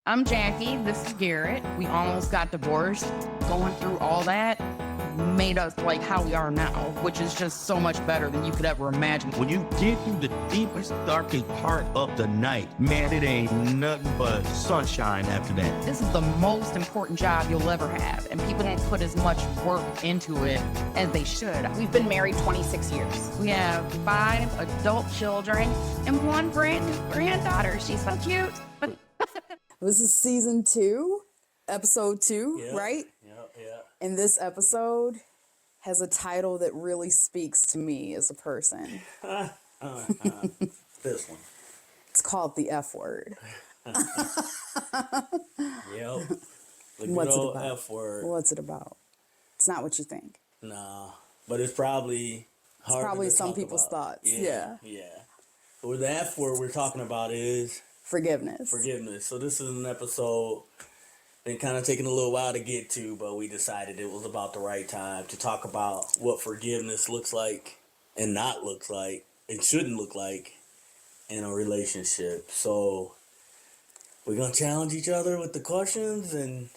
I'm Jackie. This is Garrett. We almost got divorced. Going through all that made us like how we are now, which is just so much better than you could ever imagine. When you get through the deepest, darkest part of the night, man, it ain't nothing but sunshine after that. This is the most important job you'll ever have, and people don't put as much work into it as they should. We've been married 26 years. We have 5 adult children and 1 brand new granddaughter. She's so cute. This is season 2, episode 2, right? Yeah. And this episode has a title that really speaks to me as a person. This one. It's called the F word. Yep. The good What's it old about? F word. What's it about? It's not what you think. Nah. But it's probably It's hard probably to some talk people's about. thoughts. Yeah. But the F word we're talking about is Forgiveness. forgiveness. So this is an episode been kind of taking a little while to get to, but we decided it was about the right time to talk about what forgiveness looks like and not looks like and shouldn't look like in a relationship. So we're going to challenge each other with the questions, and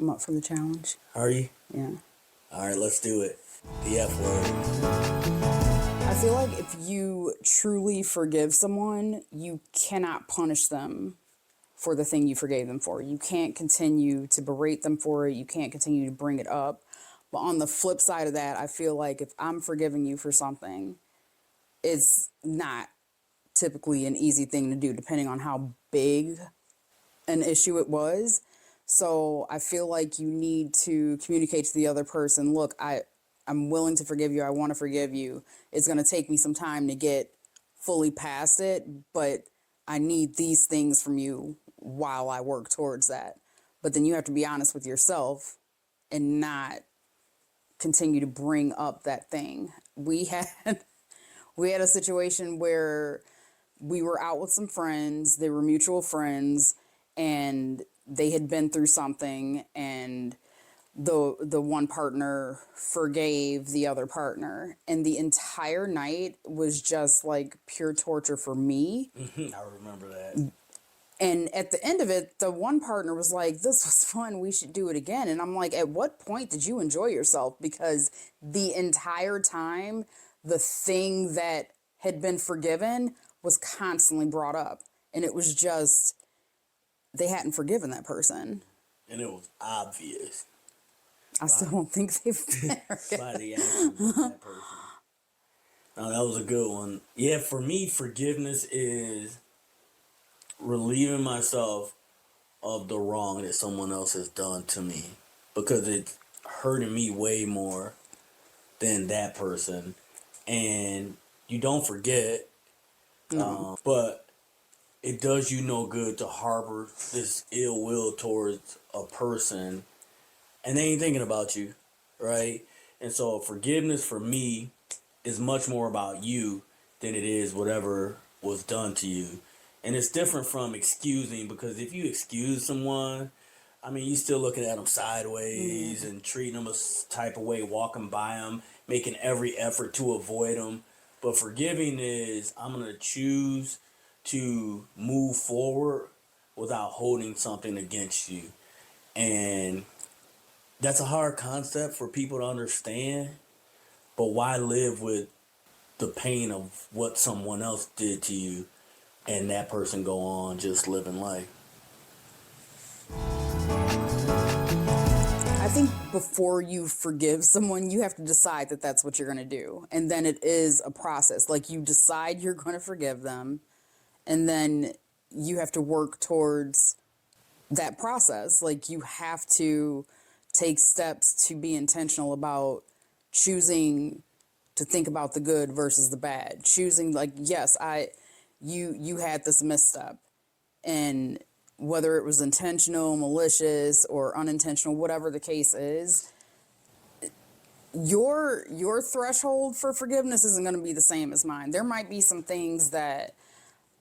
I'm up for the challenge. are you? Yeah. All right, let's do it. The F word. I feel like if you truly forgive someone, you cannot punish them for the thing you forgave them for. You can't continue to berate them for it. You can't continue to bring it up. But on the flip side of that, I feel like if I'm forgiving you for something, it's not typically an easy thing to do, depending on how big an issue it was. So I feel like you need to communicate to the other person, look, I'm willing to forgive you. I want to forgive you. It's going to take me some time to get fully past it, but I need these things from you while I work towards that. But then you have to be honest with yourself and not continue to bring up that thing. We had a situation where we were out with some friends. They were mutual friends, and they had been through something, and the one partner forgave the other partner, and the entire night was just like pure torture for me. I remember that. And at the end of it, the one partner was like, this was fun, we should do it again. And I'm like, at what point did you enjoy yourself? Because the entire time, the thing that had been forgiven was constantly brought up. And it was just, they hadn't forgiven that person. And it was obvious I still don't think they've been by the actions of that person. No, that was a good one. Yeah, for me, forgiveness is relieving myself of the wrong that someone else has done to me, because it's hurting me way more than that person. And you don't forget, but it does you no good to harbor this ill will towards a person, and they ain't thinking about you, right? And so forgiveness for me is much more about you than it is whatever was done to you. And it's different from excusing, because if you excuse someone, I mean, you're still looking at them sideways and treating them a type of way, walking by them, making every effort to avoid them. But forgiving is, I'm going to choose to move forward without holding something against you. And that's a hard concept for people to understand. But why live with the pain of what someone else did to you and that person go on just living life? I think before you forgive someone, you have to decide that that's what you're going to do. And then it is a process. Like, you decide you're going to forgive them, and then you have to work towards that process. Like, you have to take steps to be intentional about choosing to think about the good versus the bad. Choosing, like, yes, you had this misstep, and whether it was intentional, malicious, or unintentional, whatever the case is, your threshold for forgiveness isn't going to be the same as mine. There might be some things that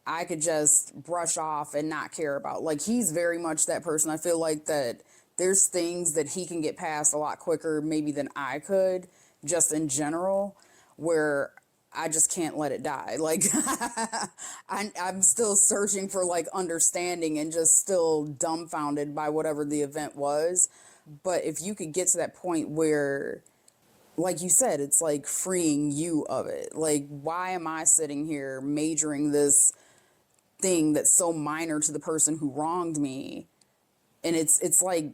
I could just brush off and not care about. Like, he's very much that person. I feel like that there's things that he can get past a lot quicker maybe than I could, just in general, where I just can't let it die. Like, I'm still searching for like understanding and just still dumbfounded by whatever the event was. But if you could get to that point where, like you said, it's like freeing you of it. Like, why am I sitting here majoring this thing that's so minor to the person who wronged me? And it's like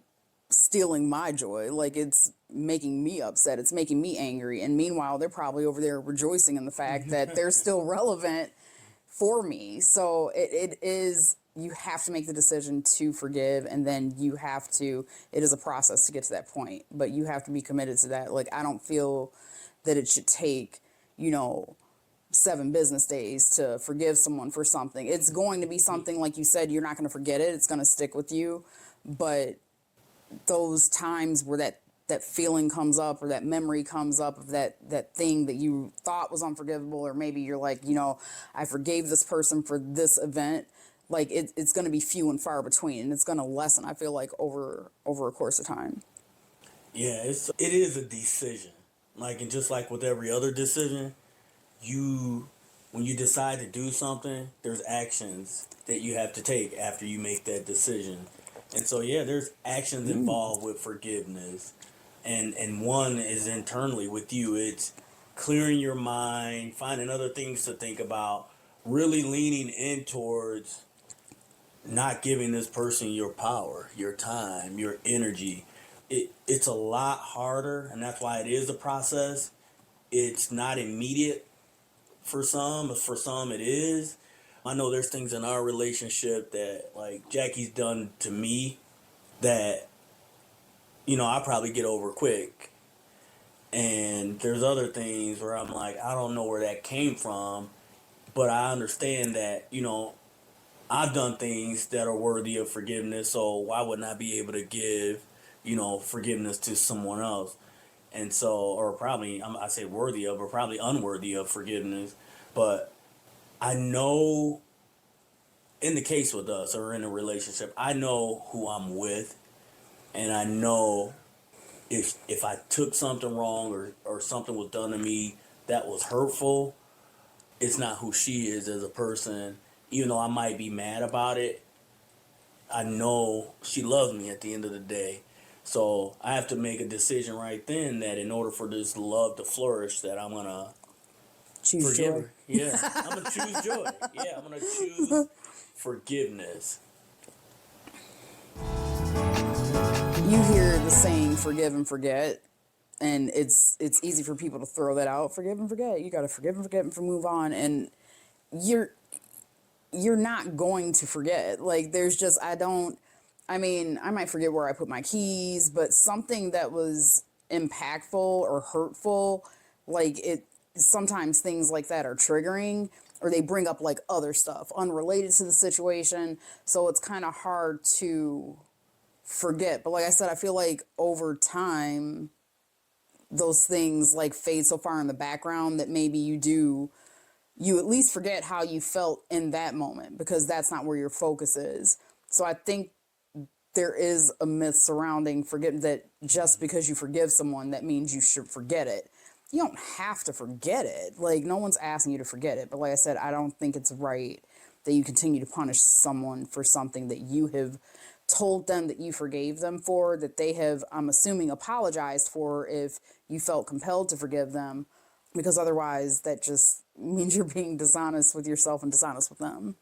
stealing my joy. Like, it's making me upset. It's making me angry. And meanwhile, they're probably over there rejoicing in the fact that they're still relevant for me. So it is, you have to make the decision to forgive, and then you have to, it is a process to get to that point, but you have to be committed to that. Like, I don't feel that it should take, 7 business days to forgive someone for something. It's going to be something, like you said, you're not going to forget it. It's going to stick with you. But those times where that feeling comes up, or that memory comes up of that thing that you thought was unforgivable, or maybe you're like, I forgave this person for this event, like it's going to be few and far between, and it's going to lessen, I feel like, over a course of time. Yeah, it is a decision. Like, and just like with every other decision, when you decide to do something, there's actions that you have to take after you make that decision. And so, yeah, there's actions involved with forgiveness. And one is internally with you. It's clearing your mind, finding other things to think about, really leaning in towards not giving this person your power, your time, your energy. It's a lot harder, and that's why it is a process. It's not immediate for some. For some, it is. I know there's things in our relationship that, like, Jackie's done to me that, I probably get over quick. And there's other things where I'm like, I don't know where that came from, but I understand that, I've done things that are worthy of forgiveness, so why wouldn't I be able to give, forgiveness to someone else? And so, or probably, I say worthy of, or probably unworthy of forgiveness. But I know, in the case with us, or in a relationship, I know who I'm with, and I know if I took something wrong, or something was done to me that was hurtful, it's not who she is as a person. Even though I might be mad about it, I know she loves me at the end of the day. So I have to make a decision right then that in order for this love to flourish, that I'm going to Choose forgive joy. her. Yeah, I'm going to choose joy. Yeah, I'm going to choose forgiveness. You hear the saying forgive and forget, and it's easy for people to throw that out. Forgive and forget. You got to forgive and forget and move on. And you're not going to forget. Like, there's just, I might forget where I put my keys, but something that was impactful or hurtful, like, sometimes things like that are triggering, or they bring up like other stuff unrelated to the situation. So it's kind of hard to forget. But like I said, I feel like over time, those things like fade so far in the background that maybe you at least forget how you felt in that moment, because that's not where your focus is. So I think there is a myth surrounding forgetting, that just because you forgive someone, that means you should forget it. You don't have to forget it. Like, no one's asking you to forget it. But like I said, I don't think it's right that you continue to punish someone for something that you have told them that you forgave them for, that they have, I'm assuming, apologized for if you felt compelled to forgive them, because otherwise that just means you're being dishonest with yourself and dishonest with them.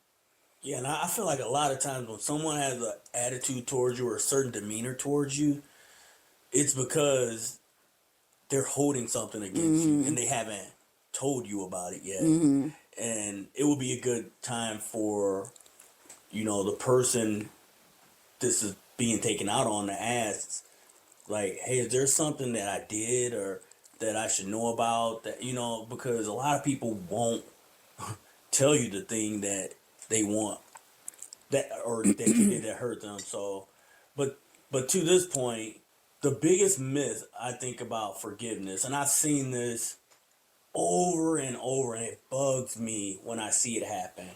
Yeah, and I feel like a lot of times when someone has an attitude towards you, or a certain demeanor towards you, it's because they're holding something against you, and they haven't told you about it yet. And it would be a good time for, the person this is being taken out on to ask, like, hey, is there something that I did or that I should know about? That, because a lot of people won't tell you the thing that they want, that, or that you did that hurt them. So, but to this point, the biggest myth I think about forgiveness, and I've seen this over and over, and it bugs me when I see it happen.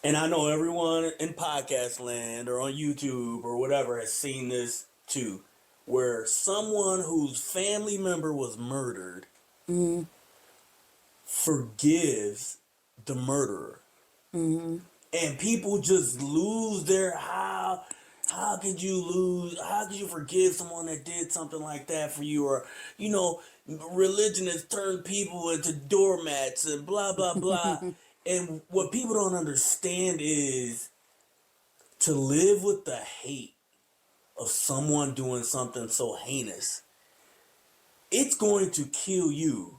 And I know everyone in podcast land or on YouTube or whatever has seen this too, where someone whose family member was murdered forgives the murderer. And people just lose their how could you forgive someone that did something like that for you? Or, religion has turned people into doormats and blah blah blah. And what people don't understand is to live with the hate of someone doing something so heinous, it's going to kill you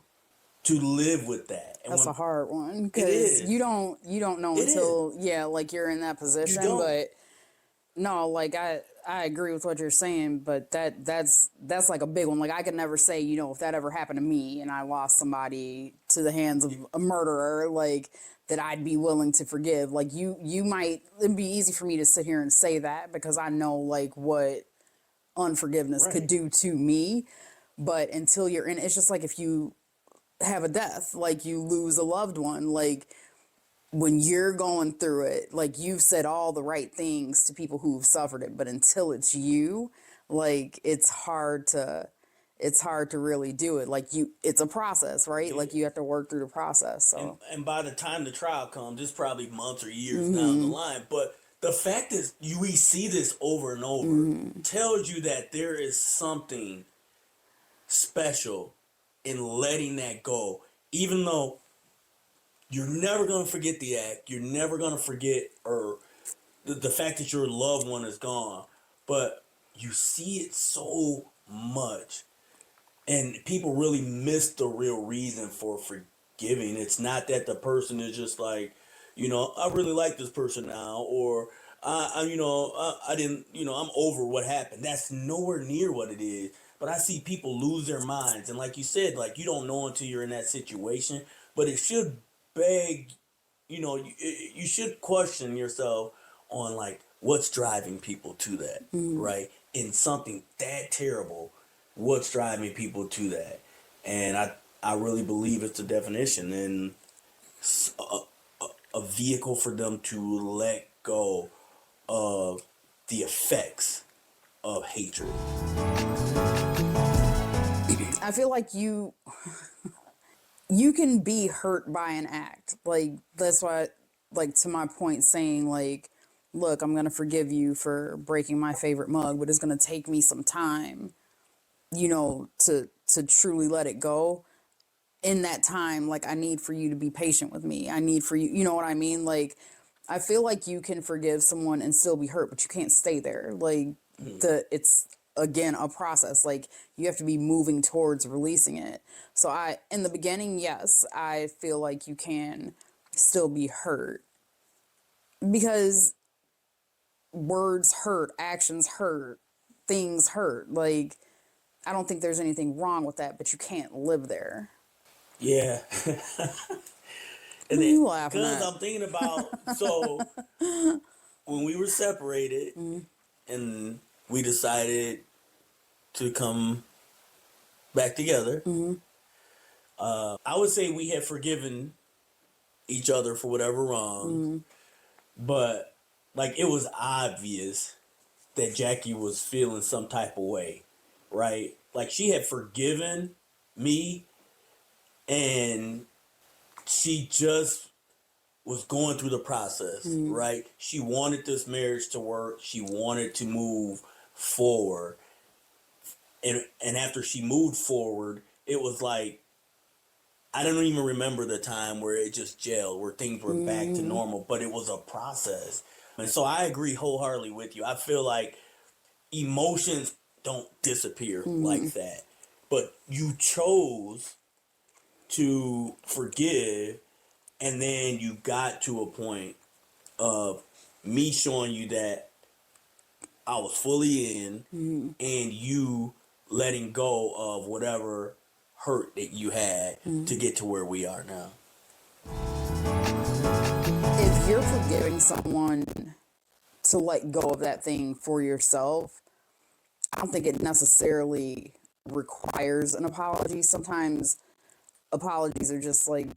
to live with that. And That's a hard one, It because is. you don't know It until like you're in that position. don't. But no, like I agree with what you're saying, but that's like a big one. Like I could never say, if that ever happened to me and I lost somebody to the hands of a murderer, like that I'd be willing to forgive. Like it'd be easy for me to sit here and say that because I know like what unforgiveness could Right. do to me. But until you're in, it's just like if you have a death, like you lose a loved one, like when you're going through it, like you've said all the right things to people who've suffered it, but until it's you, like it's hard to really do it. Like it's a process, right? Like you have to work through the process. So And by the time the trial comes, it's probably months or years down the line. But the fact is, we see this over and over, tells you that there is something special in letting that go, even though you're never going to forget the act. You're never going to forget or the fact that your loved one is gone. But you see it so much. And people really miss the real reason for forgiving. It's not that the person is just like, I really like this person now, or I didn't, I'm over what happened. That's nowhere near what it is. But I see people lose their minds, and like you said, like you don't know until you're in that situation. But it should beg, you should question yourself on like what's driving people to that, right? In something that terrible, what's driving people to that? And I really believe it's the definition and a vehicle for them to let go of the effects of hatred. I feel like you can be hurt by an act. Like that's why, like to my point, saying like, look, I'm gonna forgive you for breaking my favorite mug, but it's gonna take me some time, to truly let it go. In that time, like I need for you to be patient with me. I need for you, you know what I mean? Like I feel like you can forgive someone and still be hurt, but you can't stay there. Like it's again a process. Like you have to be moving towards releasing it. So in the beginning, yes, I feel like you can still be hurt because words hurt, actions hurt, things hurt. Like I don't think there's anything wrong with that, but you can't live there. Yeah. What are you laughing Because at? I'm thinking about, so when we were separated and we decided to come back together, I would say we had forgiven each other for whatever wrong, but like it was obvious that Jackie was feeling some type of way, right? Like she had forgiven me and she just was going through the process, right? She wanted this marriage to work. She wanted to move forward. And after she moved forward, it was like, I don't even remember the time where it just gelled, where things were back to normal, but it was a process. And so I agree wholeheartedly with you. I feel like emotions don't disappear like that. But you chose to forgive, and then you got to a point of me showing you that I was fully in, and you letting go of whatever hurt that you had to get to where we are now. If you're forgiving someone to let go of that thing for yourself, I don't think it necessarily requires an apology. Sometimes apologies are just like,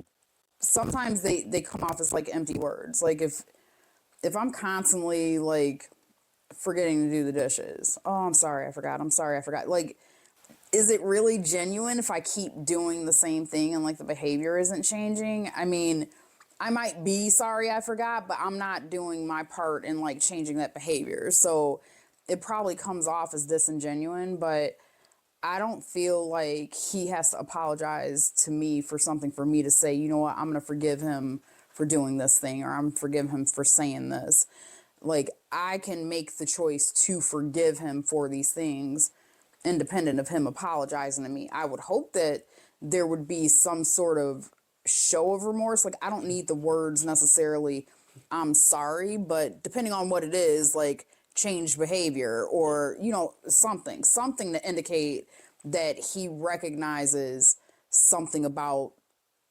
sometimes they come off as like empty words. Like if I'm constantly like forgetting to do the dishes, oh, I'm sorry, I forgot. Like is it really genuine if I keep doing the same thing and like the behavior isn't changing? I mean, I might be sorry I forgot, but I'm not doing my part in like changing that behavior. So it probably comes off as disingenuine, but I don't feel like he has to apologize to me for something for me to say, you know what, I'm going to forgive him for doing this thing, or I'm forgive him for saying this. Like, I can make the choice to forgive him for these things independent of him apologizing to me. I would hope that there would be some sort of show of remorse. Like, I don't need the words necessarily, I'm sorry, but depending on what it is, like change behavior or, you know, something to indicate that he recognizes something about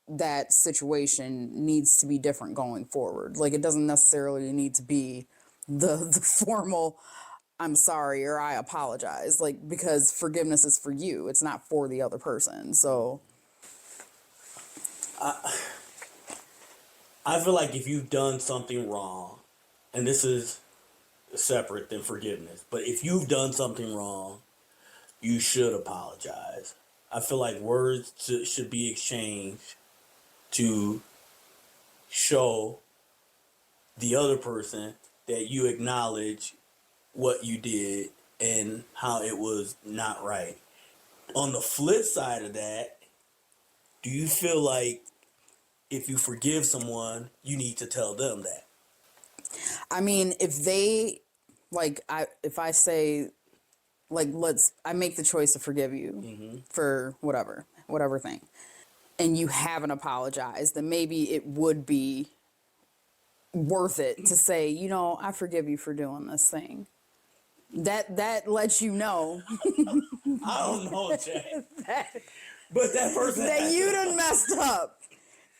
that situation needs to be different going forward. Like, it doesn't necessarily need to be the formal I'm sorry or I apologize, like, because forgiveness is for you, it's not for the other person. So I feel like if you've done something wrong, and this is separate than forgiveness, but if you've done something wrong, you should apologize. I feel like words should be exchanged to show the other person that you acknowledge what you did and how it was not right. On the flip side of that, do you feel like if you forgive someone, you need to tell them that? I mean, if they if I say, like, I make the choice to forgive you for whatever thing, and you haven't apologized, then maybe it would be worth it to say, you know, I forgive you for doing this thing. That lets you know I don't know, Jay. But that person that you done messed up.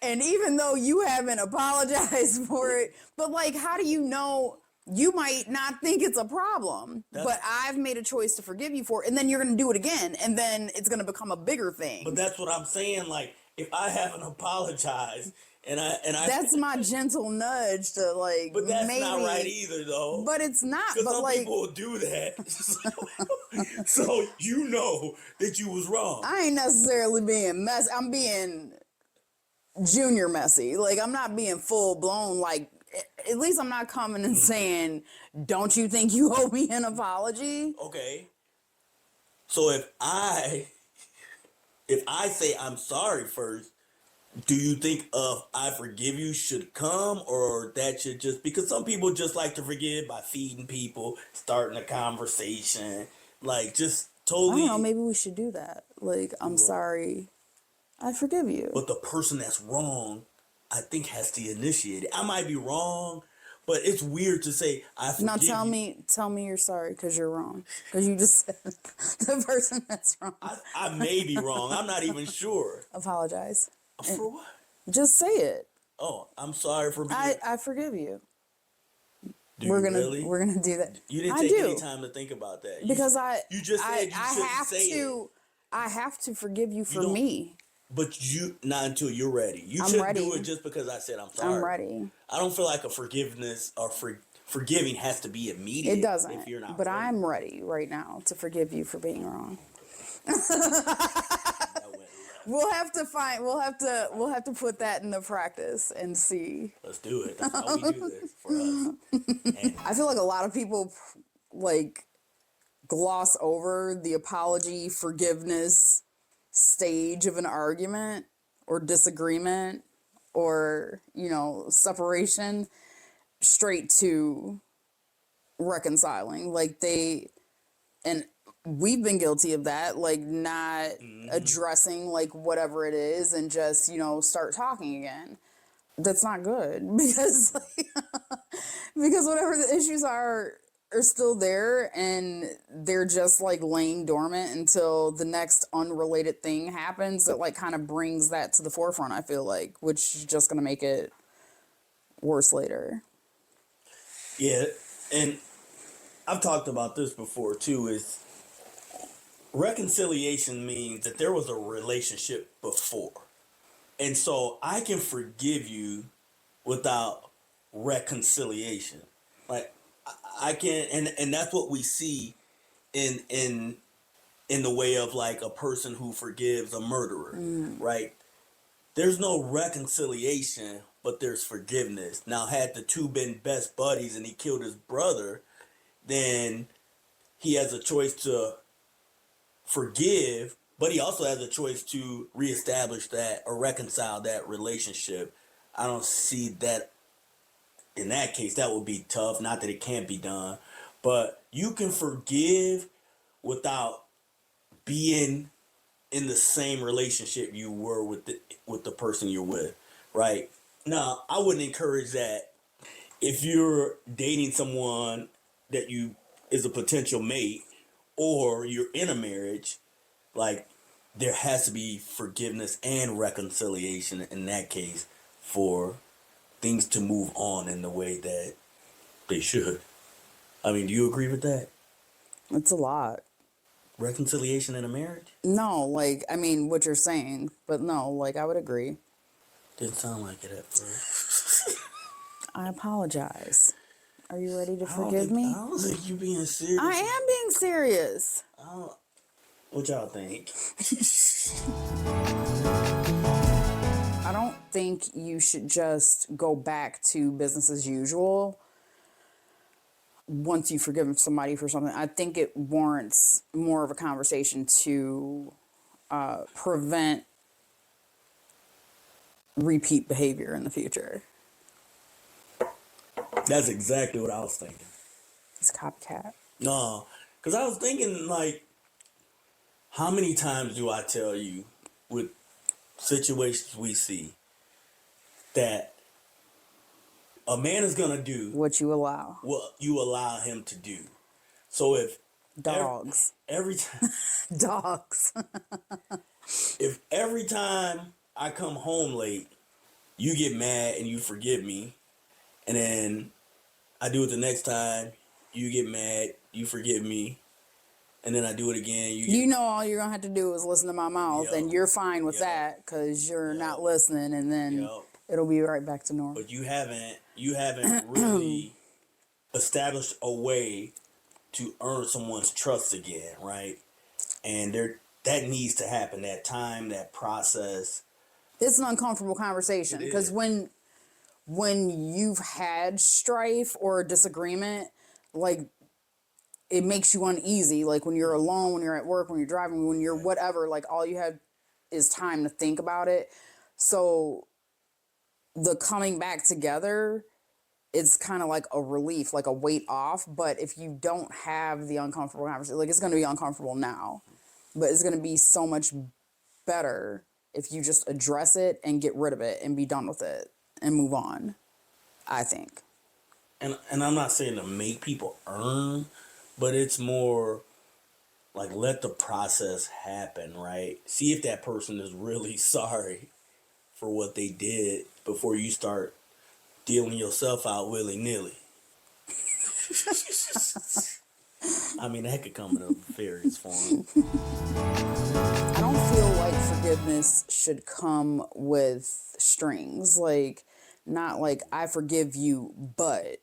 And even though you haven't apologized for it, but like, how do you know? You might not think it's a problem, but I've made a choice to forgive you for it, and then you're going to do it again, and then it's going to become a bigger thing. But that's what I'm saying. Like, if I haven't apologized, and I that's my gentle nudge to, like, but that's maybe, not right either, though. But it's not. Because But some like, people will do that, so you know that you was wrong. I ain't necessarily being messy. I'm being junior messy. Like, I'm not being full blown. Like, at least I'm not coming and saying, "Don't you think you owe me an apology?" Okay. So if I say I'm sorry first, do you think I forgive you should come, or that should just, because some people just like to forgive by feeding people, starting a conversation, like just totally. I don't know. Maybe we should do that. Like, I'm sorry. I forgive you. But the person that's wrong, I think, has to initiate it. I might be wrong, but it's weird to say I forgive Now tell you. tell me you're sorry because you're wrong. Because you just said the person that's wrong. I may be wrong. I'm not even sure. Apologize. For what? Just say it. Oh, I'm sorry for being. I forgive you. Do We're you gonna really? we're gonna do that. You didn't I take do. any time to think about that. Because you just said you shouldn't have say to it. I have to forgive you for don't- me. But you not until you're ready. You I'm shouldn't ready. do it just because I said I'm sorry. I'm ready. I don't feel like a forgiveness or forgiving has to be immediate. It doesn't. If you're not but ready. I'm ready right now to forgive you for being wrong. We'll have to put that into practice and see. Let's do it. That's how we do this for us. I feel like a lot of people like gloss over the apology, forgiveness stage of an argument or disagreement or, you know, separation straight to reconciling. Like, and we've been guilty of that, like not addressing like whatever it is and just, you know, start talking again. That's not good because because whatever the issues are still there and they're just like laying dormant until the next unrelated thing happens that like kind of brings that to the forefront, I feel like, which is just going to make it worse later. Yeah, and I've talked about this before too, is reconciliation means that there was a relationship before. And so I can forgive you without reconciliation. Like I can, and that's what we see in in the way of like a person who forgives a murderer, right? There's no reconciliation, but there's forgiveness. Now, had the two been best buddies and he killed his brother, then he has a choice to forgive, but he also has a choice to reestablish that or reconcile that relationship. I don't see that in that case. That would be tough. Not that it can't be done, but you can forgive without being in the same relationship you were with the person you're with, right? Now, I wouldn't encourage that if you're dating someone that you is a potential mate or you're in a marriage, like there has to be forgiveness and reconciliation in that case for things to move on in the way that they should. I mean, do you agree with that? It's a lot. Reconciliation in a marriage? No, like, I mean, what you're saying, but no, like, I would agree. Didn't sound like it at first. I apologize. Are you ready to I don't forgive think- me? I don't think you being serious. I am being serious. What y'all think? I don't think you should just go back to business as usual once you've forgiven somebody for something. I think it warrants more of a conversation to prevent repeat behavior in the future. That's exactly what I was thinking. It's copycat. No, because I was thinking, like, how many times do I tell you with situations we see that a man is going to do What you allow. what you allow him to do? So if Dogs. every time Dogs. if every time I come home late, you get mad and you forgive me, and then I do it the next time, you get mad, you forgive me, and then I do it again, You know, all you're going to have to do is listen to my mouth, Yup. and you're fine with Yup. that because you're Yup. not listening, and then Yup. it'll be right back to normal. But you haven't really established a way to earn someone's trust again, right? And that needs to happen. That time, that process. It's an uncomfortable conversation It because is. when you've had strife or a disagreement, like it makes you uneasy. Like when you're alone, when you're at work, when you're driving, when you're whatever, like all you have is time to think about it. So the coming back together, it's kind of like a relief, like a weight off. But if you don't have the uncomfortable conversation, like it's going to be uncomfortable now, but it's going to be so much better if you just address it and get rid of it and be done with it and move on, I think. And I'm not saying to make people earn, but it's more like let the process happen, right? See if that person is really sorry for what they did before you start dealing yourself out willy-nilly. I mean, that could come in a various form. I don't feel like forgiveness should come with strings. Like, not like, I forgive you, but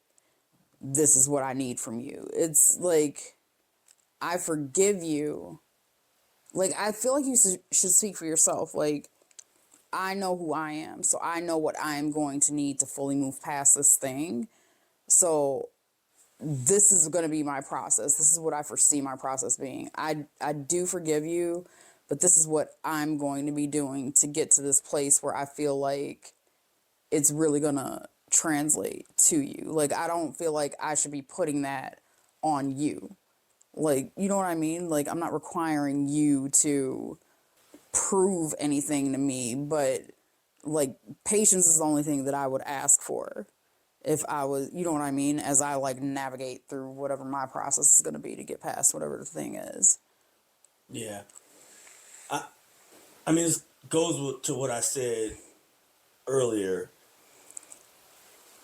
this is what I need from you. It's like, I forgive you. Like, I feel like you should speak for yourself. Like, I know who I am, so I know what I am going to need to fully move past this thing. So this is going to be my process. This is what I foresee my process being. I do forgive you, but this is what I'm going to be doing to get to this place where I feel like it's really going to translate to you. Like, I don't feel like I should be putting that on you. Like, you know what I mean? Like, I'm not requiring you to prove anything to me, but like patience is the only thing that I would ask for if I was, you know what I mean, as I like navigate through whatever my process is going to be to get past whatever the thing is. Yeah. I mean, it goes to what I said earlier.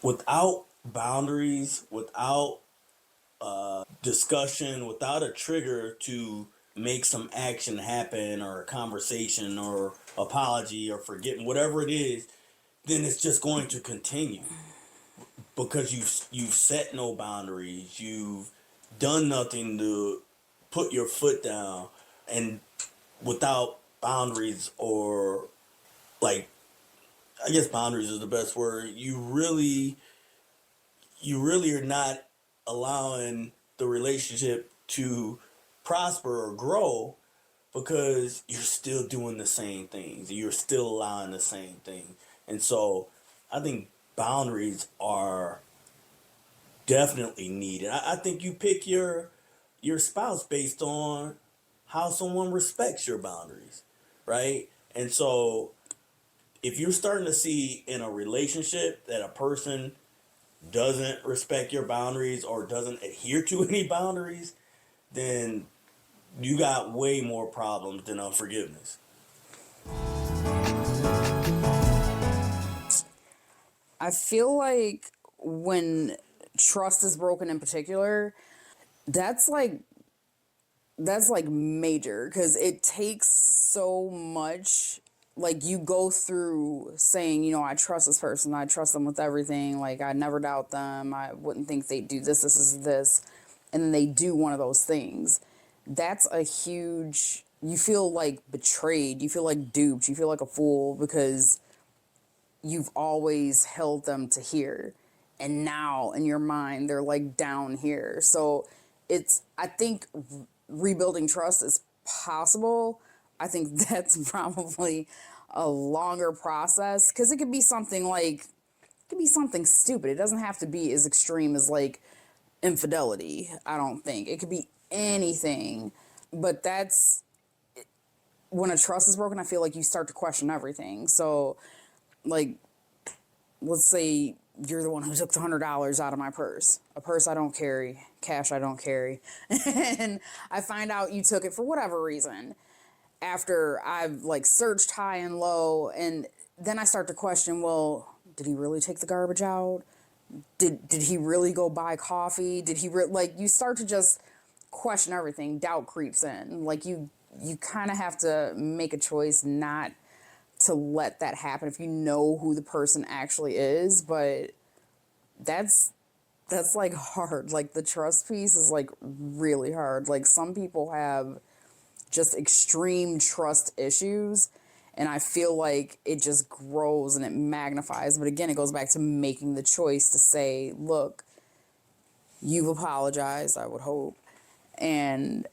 Without boundaries, without discussion, without a trigger to make some action happen or a conversation or apology or forgetting, whatever it is, then it's just going to continue because you've set no boundaries, you've done nothing to put your foot down, and without boundaries, or like, I guess boundaries is the best word. You really are not allowing the relationship to prosper or grow, because you're still doing the same things. You're still allowing the same thing. And so I think boundaries are definitely needed. I think you pick your spouse based on how someone respects your boundaries, right? And so if you're starting to see in a relationship that a person doesn't respect your boundaries or doesn't adhere to any boundaries, then you got way more problems than unforgiveness. I feel like when trust is broken in particular, that's like major, because it takes so much. Like, you go through saying, I trust this person, I trust them with everything, like I never doubt them, I wouldn't think they'd do this, and then they do one of those things. That's a huge, you feel like betrayed, you feel like duped, you feel like a fool, because you've always held them to here, and now in your mind they're like down here. So I think rebuilding trust is possible. I think that's probably a longer process, because it could be something stupid. It doesn't have to be as extreme as like infidelity. I don't think it could be anything. But that's when a trust is broken. I feel like you start to question everything. So, like, let's say you're the one who took the $100 out of my purse, a purse I don't carry, cash I don't carry, and I find out you took it for whatever reason. After I've like searched high and low, and then I start to question, well, did he really take the garbage out? Did he really go buy coffee? Did he like, you start to just question everything. Doubt creeps in. Like, you kind of have to make a choice not to let that happen if you know who the person actually is. But that's like hard. Like, the trust piece is like really hard. Like, some people have just extreme trust issues, and I feel like it just grows and it magnifies. But again, it goes back to making the choice to say, look, you've apologized, I would hope, and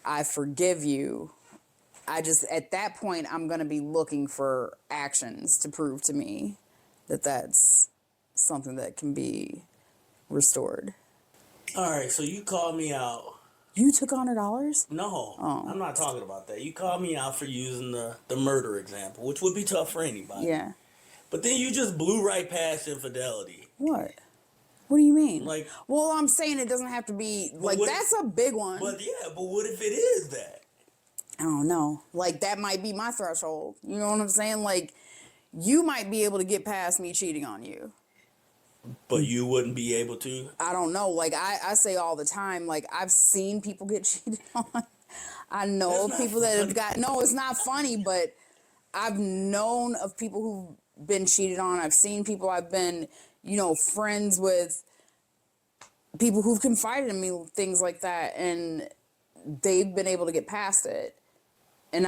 I forgive you. At that point, I'm going to be looking for actions to prove to me that that's something that can be restored. All right, so you called me out. You took $100? No, Oh. I'm not talking about that. You called me out for using the murder example, which would be tough for anybody. Yeah. But then you just blew right past infidelity. What? What do you mean? Like, well, I'm saying it doesn't have to be, like, that's a big one. But what if it is that? I don't know. Like, that might be my threshold. You know what I'm saying? Like, you might be able to get past me cheating on you. But you wouldn't be able to? I don't know. Like, I say all the time, like, I've seen people get cheated on. I know people that have got, no, it's not funny, but I've known of people who've been cheated on. I've seen people, I've been, friends with people who've confided in me, things like that, and they've been able to get past it. And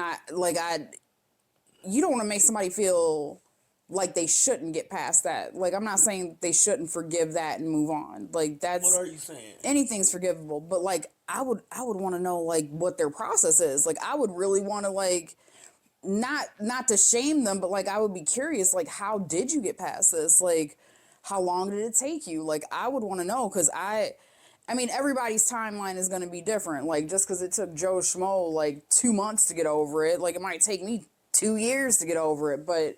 you don't want to make somebody feel like they shouldn't get past that. Like, I'm not saying they shouldn't forgive that and move on. Like, that's... What are you saying? Anything's forgivable. But, like, I would want to know, like, what their process is. Like, I would really want to, like, not to shame them, but, like, I would be curious, like, how did you get past this? Like, how long did it take you? Like, I would want to know, because I mean, everybody's timeline is going to be different. Like, just because it took Joe Schmo, like, 2 months to get over it, like, it might take me 2 years to get over it. But,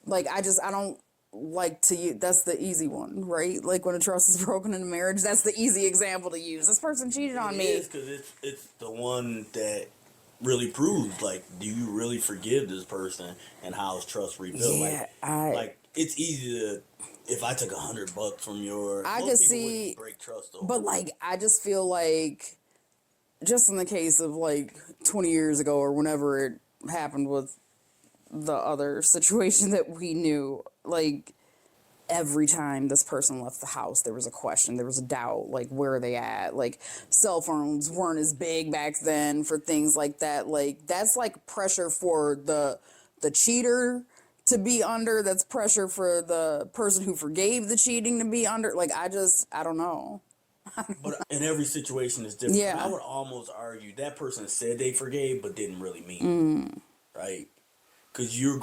like, I don't like to use, that's the easy one, right? Like, when a trust is broken in a marriage, that's the easy example to use. This person cheated on me. It is, because it's the one that really proves, like, do you really forgive this person, and how is trust rebuilt? Yeah, like, it's easy to... If I took $100 from your, I could see, break trust over. But like, I just feel like, just in the case of like 20 years ago or whenever it happened with the other situation that we knew, like, every time this person left the house, there was a question, there was a doubt, like, where are they at? Like, cell phones weren't as big back then for things like that. Like, that's like pressure for the cheater to be under. That's pressure for the person who forgave the cheating to be under. Like, I don't know. But in every situation is different. Yeah. I would almost argue that person said they forgave, but didn't really mean it, right? Because your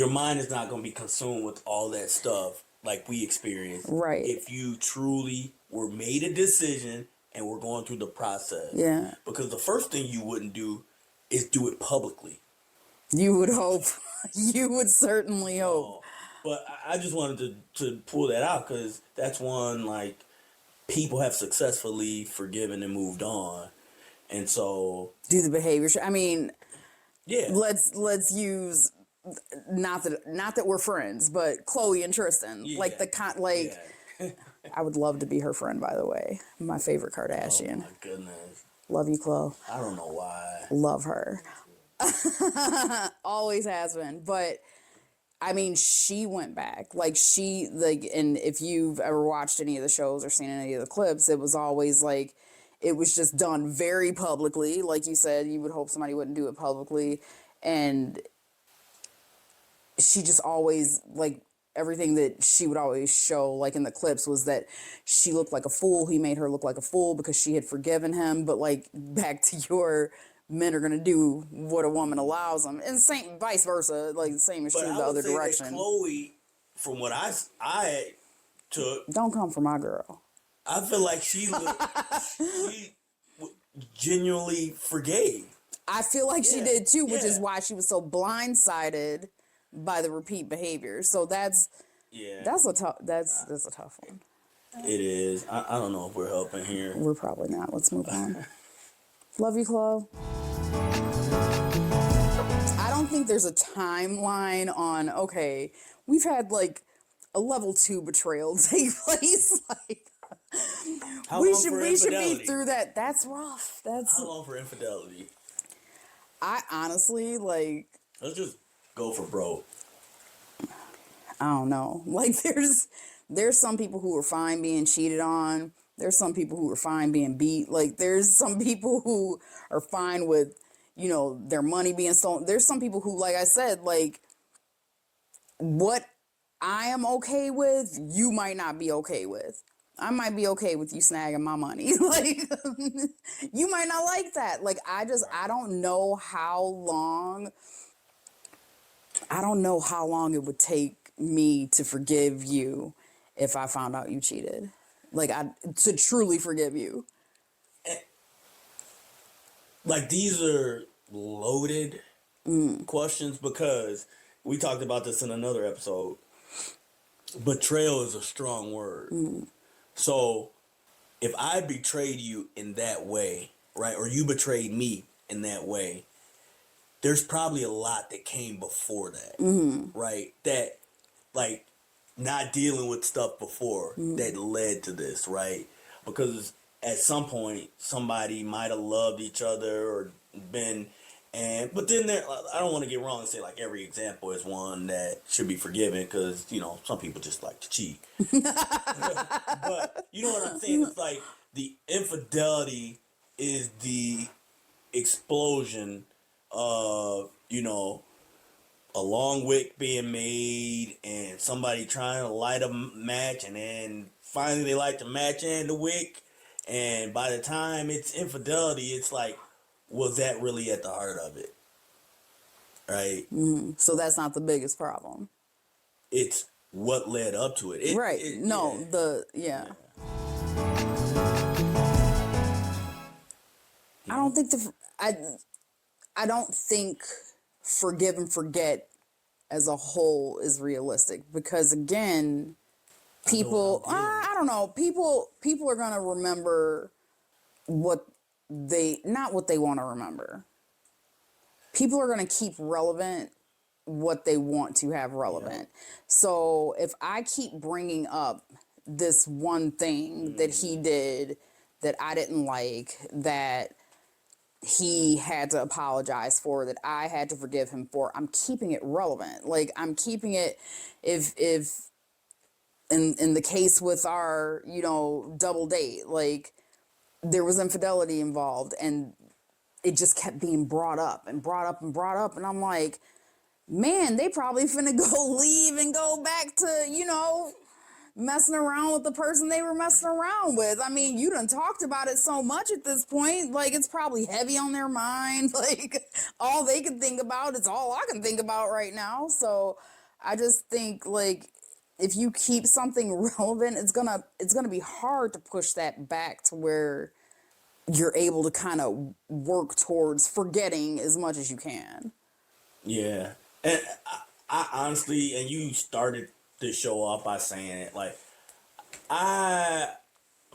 mind is not going to be consumed with all that stuff like we experienced. Right. If you truly were made a decision and were going through the process. Yeah. Because the first thing you wouldn't do is do it publicly. You would hope. You would certainly hope. But I just wanted to pull that out because that's one, like, people have successfully forgiven and moved on. And so... Do the behavior. I mean, yeah. Let's use... Not that we're friends, but Chloe and Tristan. Yeah. Like, Yeah. I would love to be her friend, by the way. My favorite Kardashian. Oh, my goodness. Love you, Chloe. I don't know why. Love her. Always has been. But, I mean, she went back. And if you've ever watched any of the shows or seen any of the clips, it was always like, it was just done very publicly. Like you said, you would hope somebody wouldn't do it publicly. And she just always, like, everything that she would always show, like in the clips, was that she looked like a fool. He made her look like a fool because she had forgiven him. But, like, back to your men are going to do what a woman allows them. And same, vice versa. Like, the same is true the other direction. That Chloe, from what I took... Don't come for my girl. I feel like she genuinely forgave. I feel like she did too, which is why she was so blindsided by the repeat behavior. So that's a tough one. It is. I don't know if we're helping here. We're probably not. Let's move on. Love you, Chloe. I don't think there's a timeline on, okay, we've had like a level 2 betrayal take place. Like, we should be through that. That's rough. How long for infidelity? I honestly, like... Let's just go for broke. I don't know. Like, there's some people who are fine being cheated on. There's some people who are fine being beat. Like, there's some people who are fine with, their money being stolen. There's some people who, like I said, like, what I am okay with, you might not be okay with. I might be okay with you snagging my money. Like, you might not like that. Like, I don't know how long it would take me to forgive you if I found out you cheated. Like, to truly forgive you. Like, these are loaded questions because we talked about this in another episode. Betrayal is a strong word. So, if I betrayed you in that way, right, or you betrayed me in that way, there's probably a lot that came before that, right? That, like, not dealing with stuff before that led to this, right? Because at some point, somebody might have loved each other or been... But then I don't want to get wrong and say like every example is one that should be forgiven because, some people just like to cheat. But you know what I'm saying? It's like the infidelity is the explosion of, a long wick being made and somebody trying to light a match and then finally they light the match and the wick. And by the time it's infidelity, it's like, was that really at the heart of it? Right? So that's not the biggest problem. It's what led up to it. I don't think forgive and forget as a whole is realistic because again, people, I don't know, people are going to remember not what they want to remember. People are going to keep relevant what they want to have relevant. Yeah. So if I keep bringing up this one thing that he did that I didn't like, that he had to apologize for, that I had to forgive him for. I'm keeping it relevant. Like, I'm keeping it, if in the case with our, double date, like, there was infidelity involved, and it just kept being brought up and brought up and brought up. And I'm like, man, they probably finna go leave and go back to, messing around with the person they were messing around with. I mean, you done talked about it so much at this point. Like, it's probably heavy on their mind. Like, all they can think about is all I can think about right now. So I just think, like, if you keep something relevant, it's gonna be hard to push that back to where you're able to kind of work towards forgetting as much as you can. Yeah. And I honestly, and you started the show off by saying it, like, I've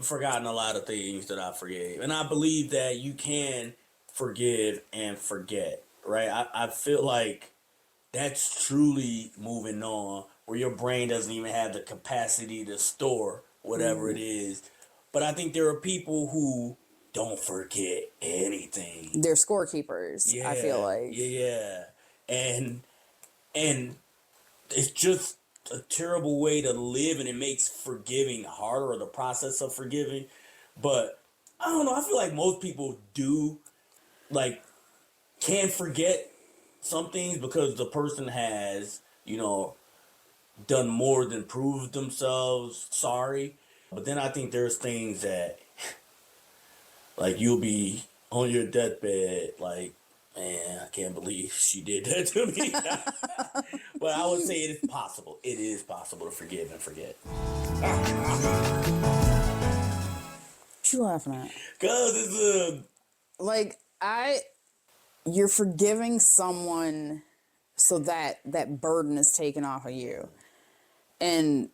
forgotten a lot of things that I forgave. And I believe that you can forgive and forget, right? I feel like that's truly moving on, where your brain doesn't even have the capacity to store whatever it is. But I think there are people who don't forget anything. They're scorekeepers, Yeah, I feel like. yeah. And it's just a terrible way to live, and it makes forgiving harder, or the process of forgiving. But I don't know, I feel like most people can forget some things because the person has, done more than proved themselves sorry. But then I think there's things that, like, you'll be on your deathbed, like, man, I can't believe she did that to me. But I would say it is possible. It is possible to forgive and forget. What you laughing at? Because it's Like, you're forgiving someone so that burden is taken off of you. And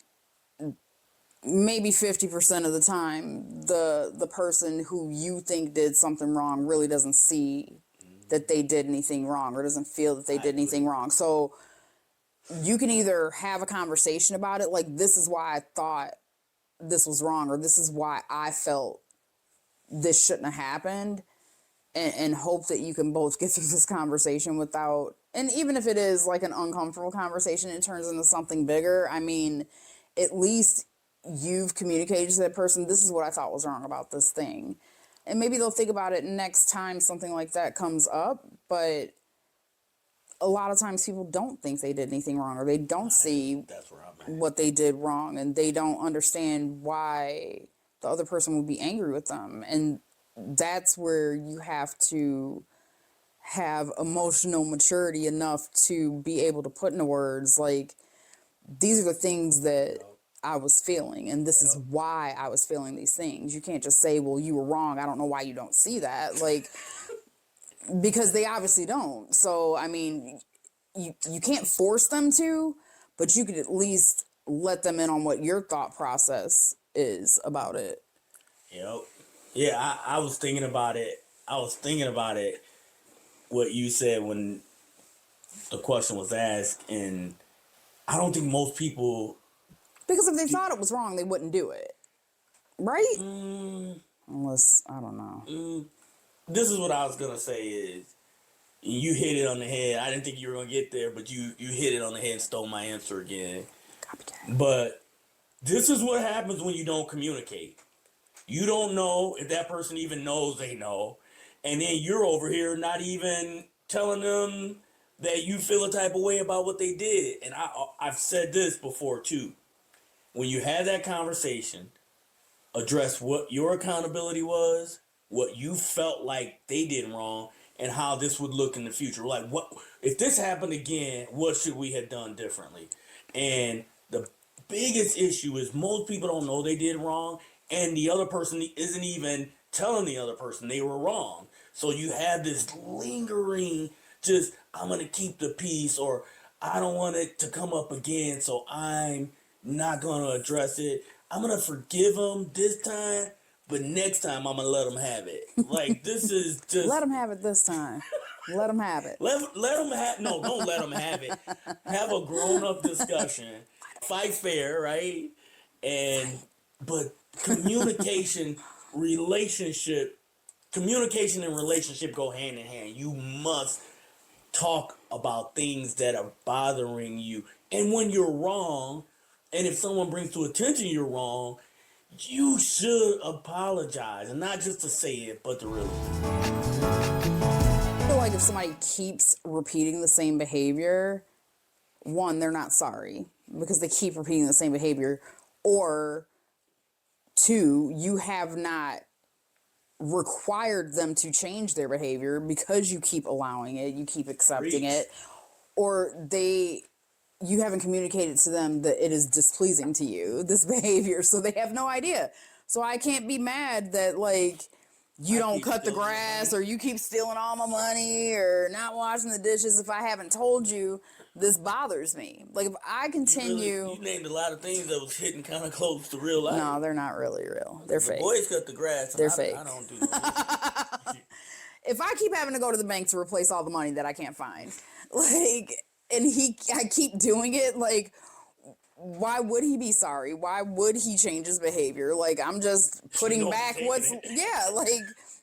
maybe 50% of the time, the person who you think did something wrong really doesn't see that they did anything wrong, or doesn't feel that they did anything wrong. So you can either have a conversation about it, like, this is why I thought this was wrong, or this is why I felt this shouldn't have happened, and hope that you can both get through this conversation without, and even if it is like an uncomfortable conversation, it turns into something bigger. I mean, at least you've communicated to that person, this is what I thought was wrong about this thing. And maybe they'll think about it next time something like that comes up. But a lot of times people don't think they did anything wrong, or they don't see that's where I'm at. what they did wrong, and they don't understand why the other person would be angry with them. And that's where you have to have emotional maturity enough to be able to put into words, like, these are the things that I was feeling, and this is why I was feeling these things. You can't just say, well, you were wrong, I don't know why you don't see that. Like, because they obviously don't. So, I mean, you can't force them to, but you could at least let them in on what your thought process is about it. Yep. Yeah, I was thinking about it. What you said when the question was asked, and I don't think most people. Because if they thought it was wrong, they wouldn't do it. Right? Unless, I don't know. This is what I was going to say is, you hit it on the head. I didn't think you were going to get there, but you hit it on the head and stole my answer again. Copycat. But this is what happens when you don't communicate. You don't know if that person even knows they know. And then you're over here not even telling them that you feel a type of way about what they did. And I've said this before too. When you have that conversation, address what your accountability was, what you felt like they did wrong, and how this would look in the future. Like, what if this happened again, what should we have done differently? And the biggest issue is most people don't know they did wrong, and the other person isn't even telling the other person they were wrong. So you have this lingering, just, I'm going to keep the peace, or I don't want it to come up again, so I'm not going to address it. I'm going to forgive them this time, but next time I'm going to let them have it. Like, this is just... Let them have it this time. Let them have it. Let them have... No, don't let them have it. Have a grown-up discussion. Fight fair, right? But communication, relationship communication and relationship go hand in hand. You must talk about things that are bothering you. And when you're wrong, and if someone brings to attention you're wrong, you should apologize. And not just to say it, but to really. I feel like if somebody keeps repeating the same behavior, one, they're not sorry because they keep repeating the same behavior, or two, you have not required them to change their behavior because you keep allowing it, you keep accepting it, or you haven't communicated to them that it is displeasing to you, this behavior, so they have no idea. So I can't be mad that, like, you don't cut the grass, or you keep stealing all my money, or not washing the dishes if I haven't told you this bothers me. Like, if I continue... You named a lot of things that was hitting kind of close to real life. No, they're not really real. They're fake. Boys cut the grass. They're fake. I don't do that. If I keep having to go to the bank to replace all the money that I can't find, like, and I keep doing it, like, why would he be sorry? Why would he change his behavior? Like, I'm just putting back like,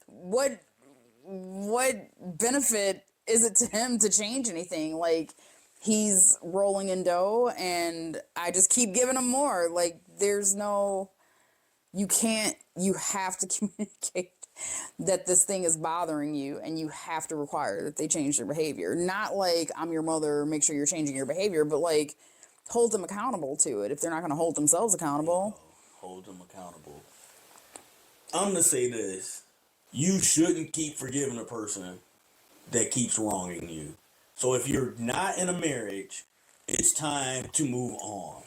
what benefit is it to him to change anything? Like, he's rolling in dough and I just keep giving him more. Like, you have to communicate that this thing is bothering you, and you have to require that they change their behavior. Not like, I'm your mother, make sure you're changing your behavior, but like, hold them accountable to it if they're not going to hold themselves accountable. Hold them accountable. I'm going to say this. You shouldn't keep forgiving a person that keeps wronging you. So if you're not in a marriage, it's time to move on.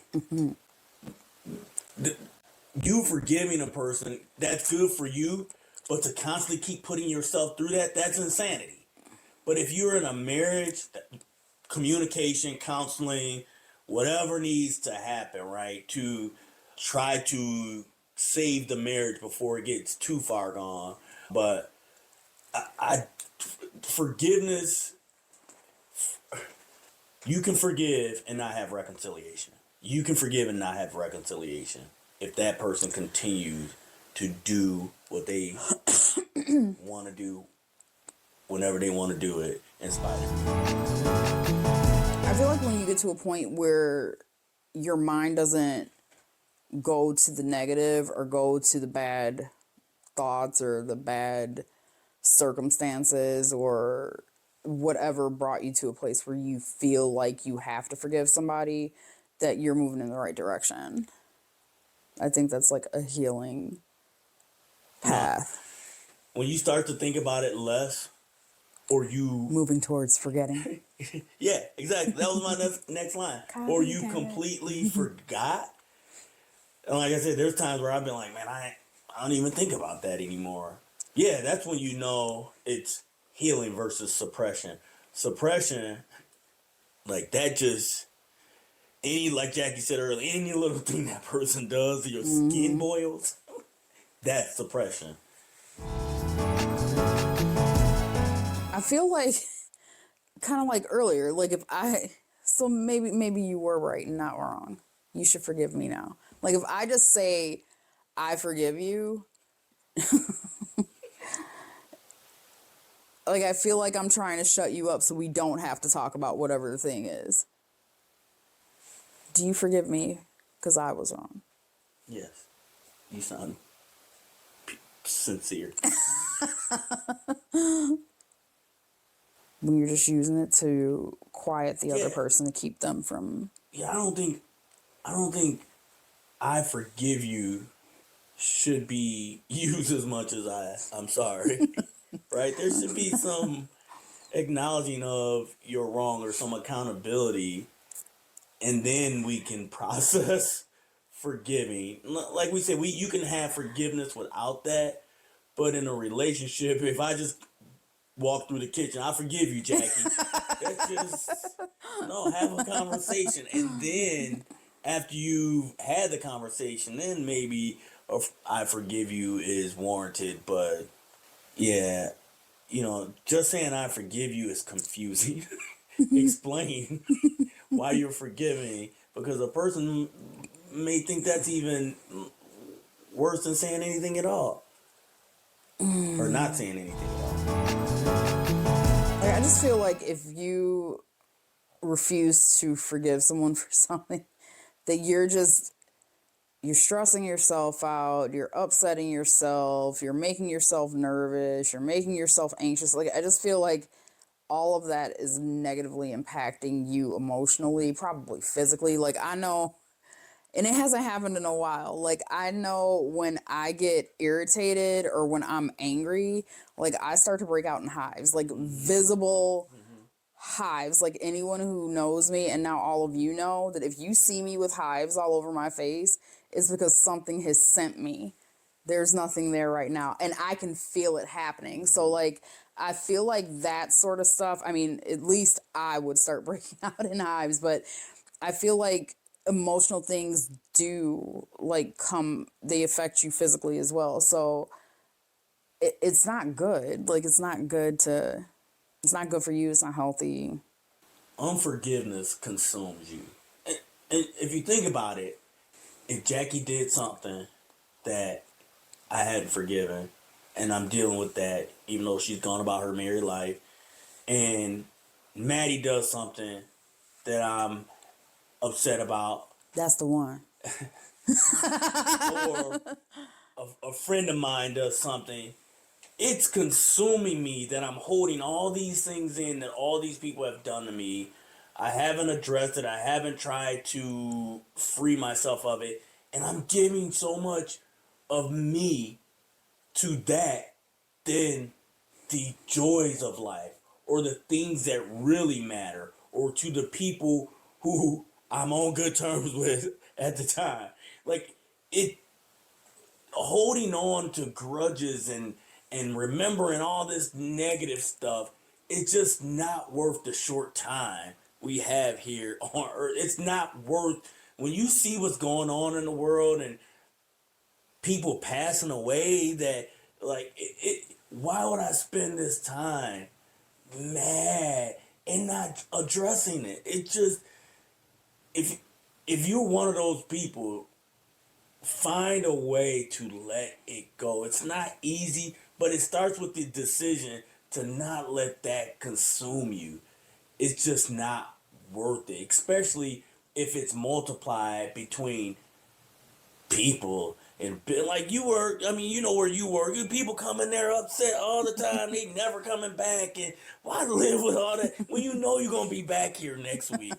You forgiving a person, that's good for you, but to constantly keep putting yourself through that's insanity. But if you're in a marriage, communication, counseling, whatever needs to happen, right, to try to save the marriage before it gets too far gone. But forgiveness, you can forgive and not have reconciliation. You can forgive and not have reconciliation if that person continues to do what they want to do whenever they want to do it in spite of you. I feel like when you get to a point where your mind doesn't go to the negative or go to the bad thoughts or the bad circumstances or whatever brought you to a place where you feel like you have to forgive somebody, that you're moving in the right direction. I think that's like a healing path. When you start to think about it less, or you... Moving towards forgetting. Yeah, exactly. That was my next line. Or you completely forgot. And like I said, there's times where I've been like, man, I don't even think about that anymore. Yeah, that's when you know it's healing versus suppression. Suppression, like that just... like Jackie said earlier, any little thing that person does, your skin boils, that's suppression. I feel like, kind of like earlier, like so maybe you were right and not wrong. You should forgive me now. Like, if I just say, I forgive you, like, I feel like I'm trying to shut you up so we don't have to talk about whatever the thing is. Do you forgive me? Because I was wrong. Yes. You sound sincere. When you're just using it to quiet the other person, to keep them from... Yeah, I don't think I forgive you should be used as much as I'm sorry. Right? There should be some acknowledging of you're wrong or some accountability. And then we can process forgiving. Like we said, you can have forgiveness without that. But in a relationship, if I just walk through the kitchen, I forgive you, Jackie. That's just, have a conversation. And then after you've had the conversation, then maybe I forgive you is warranted. But yeah, just saying I forgive you is confusing. Explain why you're forgiving, because a person may think that's even worse than saying anything at all. or not saying anything at all. Like, I just feel like if you refuse to forgive someone for something, that you're stressing yourself out, you're upsetting yourself, you're making yourself nervous, you're making yourself anxious. Like, I just feel like all of that is negatively impacting you emotionally, probably physically. Like, I know, and it hasn't happened in a while. Like, I know when I get irritated or when I'm angry, like, I start to break out in hives, like visible hives. Like, anyone who knows me, and now all of you know, that if you see me with hives all over my face, it's because something has sent me. There's nothing there right now, and I can feel it happening. So, like, I feel like that sort of stuff, I mean, at least I would start breaking out in hives, but I feel like emotional things do, like, they affect you physically as well. So it's not good. Like, it's not good for you. It's not healthy. Unforgiveness consumes you. And if you think about it, if Jackie did something that I hadn't forgiven, and I'm dealing with that, even though she's gone about her married life, and Maddie does something that I'm upset about, That's the one. or a friend of mine does something, it's consuming me that I'm holding all these things in that all these people have done to me. I haven't addressed it. I haven't tried to free myself of it. And I'm giving so much of me to that than the joys of life or the things that really matter or to the people who I'm on good terms with at the time. Like, it, holding on to grudges and remembering all this negative stuff, it's just not worth the short time we have here on earth. It's not worth, when you see what's going on in the world and people passing away, that, like, why would I spend this time mad and not addressing it? It just, if you're one of those people, find a way to let it go. It's not easy, but it starts with the decision to not let that consume you. It's just not worth it, especially if it's multiplied between people. And like, you work, I mean, you know where you work. People come in there upset all the time. They never coming back. And why live with all that when you know you're going to be back here next week?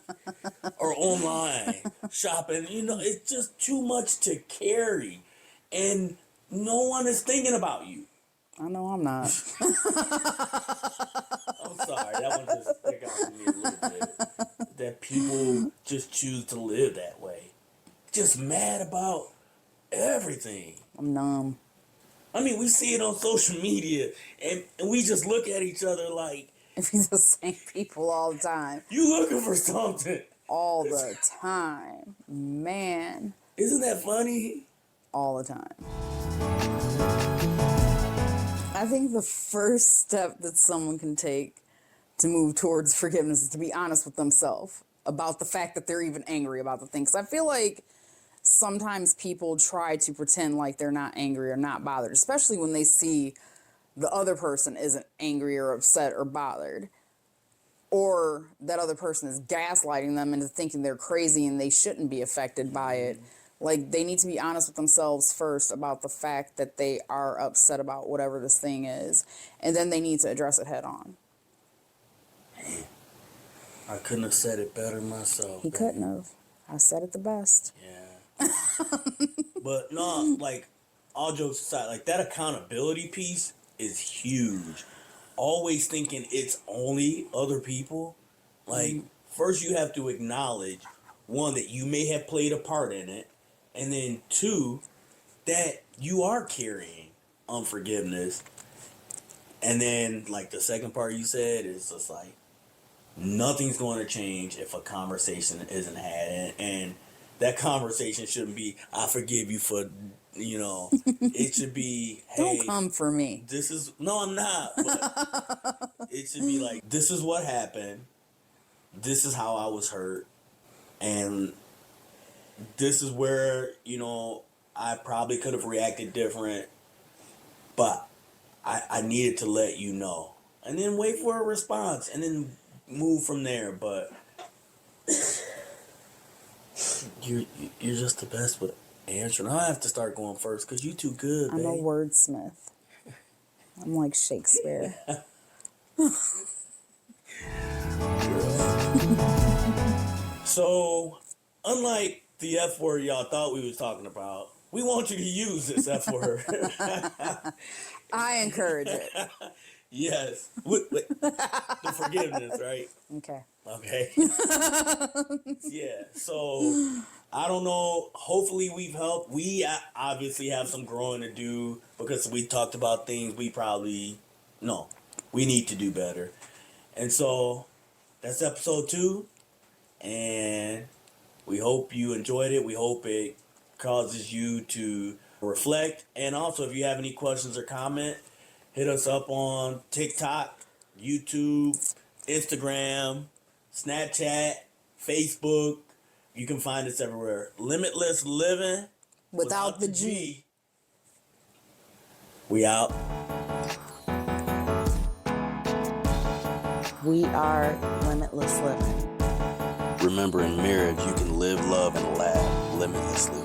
Or online shopping, it's just too much to carry, and no one is thinking about you. I know I'm not. I'm sorry, that one just stuck out to me a little bit. That people just choose to live that way, just mad about everything. I'm numb. I mean, we see it on social media, and we just look at each other like, If it's the same people all the time. you looking for something. All the time. Man. Isn't that funny? All the time. I think the first step that someone can take to move towards forgiveness is to be honest with themselves about the fact that they're even angry about the thing. 'Cause I feel like sometimes people try to pretend like they're not angry or not bothered, especially when they see the other person isn't angry or upset or bothered. Or that other person is gaslighting them into thinking they're crazy and they shouldn't be affected by it. Like, they need to be honest with themselves first about the fact that they are upset about whatever this thing is. And then they need to address it head on. I couldn't have said it better myself. He couldn't have. I said it the best. Yeah. But no, like, all jokes aside, like, that accountability piece is huge. Always thinking it's only other people. Like, first you have to acknowledge, one, that you may have played a part in it, and then two, that you are carrying unforgiveness. And then, like, the second part you said is just like, nothing's going to change if a conversation isn't had, and that conversation shouldn't be, I forgive you for, it should be, hey, Don't come for me. this is, no, I'm not, but it should be like, this is what happened, this is how I was hurt, and this is where, I probably could have reacted different, but I I needed to let you know. And then wait for a response and then move from there. But you're just the best with answering. I have to start going first because you too good, I'm a babe. wordsmith. I'm like Shakespeare. So, unlike the F word y'all thought we was talking about, we want you to use this F word. I encourage it. Yes. The forgiveness, right? Okay. Okay. Yeah. So, I don't know. Hopefully we've helped. We obviously have some growing to do because we talked about things we need to do better. And so, that's episode 2. And we hope you enjoyed it. We hope it causes you to reflect. And also, if you have any questions or comment, hit us up on TikTok, YouTube, Instagram, Snapchat, Facebook. You can find us everywhere. Limitless Livin Without the G. We out. We are Limitless Livin. Remember, in marriage, you can live, love, and laugh limitlessly.